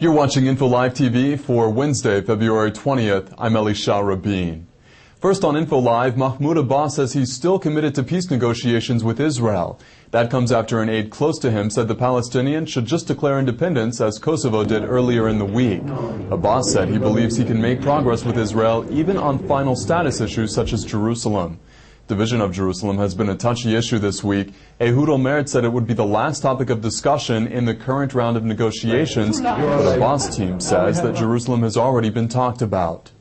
You're watching Info Live TV for Wednesday, February 20th. I'm Elisha Rabin. First on Info Live, Mahmoud Abbas says he's still committed to peace negotiations with Israel. That comes after an aide close to him said the Palestinians should just declare independence, as Kosovo did earlier in the week. Abbas said he believes he can make progress with Israel even on final status issues such as Jerusalem. Division of Jerusalem has been a touchy issue this week. Olmert said it would be the last topic of discussion in the current round of negotiations, but Abbas' team says that Jerusalem has already been talked about.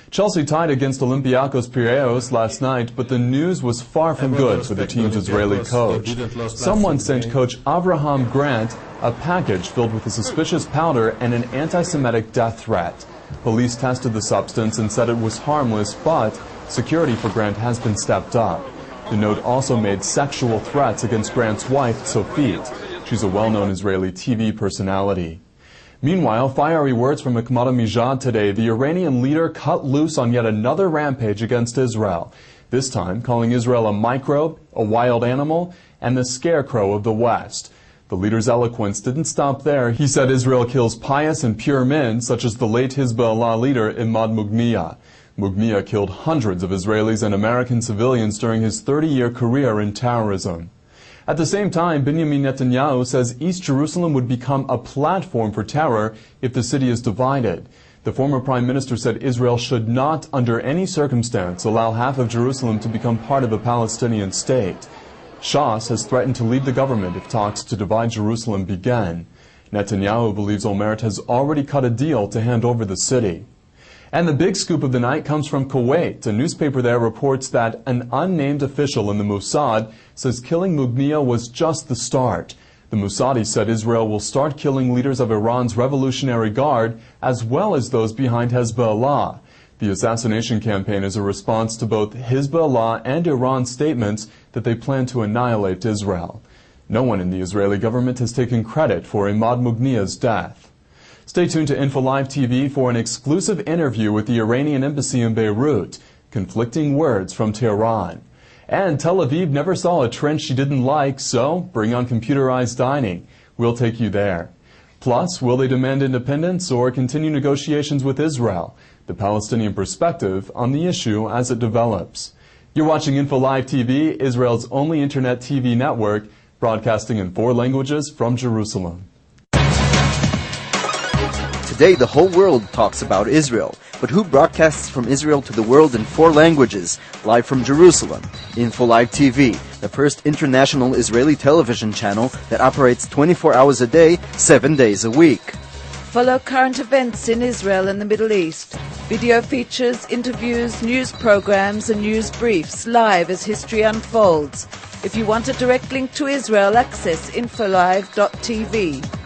Chelsea tied against Olympiacos Piraeus last night, but the news was far from good for the team's Israeli coach. Someone sent coach Avraham Grant a package filled with a suspicious powder and an anti-Semitic death threat. Police tested the substance and said it was harmless, but security for Grant has been stepped up. The note also made sexual threats against Grant's wife, Sofit. She's a well-known Israeli TV personality. Meanwhile, fiery words from Ahmadinejad today. The Iranian leader cut loose on yet another rampage against Israel, this time calling Israel a microbe, a wild animal, and the scarecrow of the West. The leader's eloquence didn't stop there. He said Israel kills pious and pure men, such as the late Hezbollah leader Imad Mughniyeh. Mughniyeh killed hundreds of Israelis and American civilians during his 30-year career in terrorism. At the same time, Binyamin Netanyahu says East Jerusalem would become a platform for terror if the city is divided. The former prime minister said Israel should not, under any circumstance, allow half of Jerusalem to become part of a Palestinian state. Shas has threatened to leave the government if talks to divide Jerusalem begin. Netanyahu believes Olmert has already cut a deal to hand over the city. And the big scoop of the night comes from Kuwait. A newspaper there reports that an unnamed official in the Mossad says killing Mughniyeh was just the start. The Mossadi said Israel will start killing leaders of Iran's Revolutionary Guard as well as those behind Hezbollah. The assassination campaign is a response to both Hezbollah and Iran's statements that they plan to annihilate Israel. No one in the Israeli government has taken credit for Imad Mughniyeh's death. Stay tuned to Info Live TV for an exclusive interview with the Iranian embassy in Beirut. Conflicting words from Tehran. And Tel Aviv never saw a trend she didn't like, so bring on computerized dining. We'll take you there. Plus, will they demand independence or continue negotiations with Israel? The Palestinian perspective on the issue as it develops. You're watching Info Live TV, Israel's only internet TV network, broadcasting in 4 languages from Jerusalem. Today, the whole world talks about Israel. But who broadcasts from Israel to the world in 4 languages, live from Jerusalem? Info Live TV, the first international Israeli television channel that operates 24 hours a day, 7 days a week. Follow current events in Israel and the Middle East. Video features, interviews, news programs and news briefs live as history unfolds. If you want a direct link to Israel, access infolive.tv.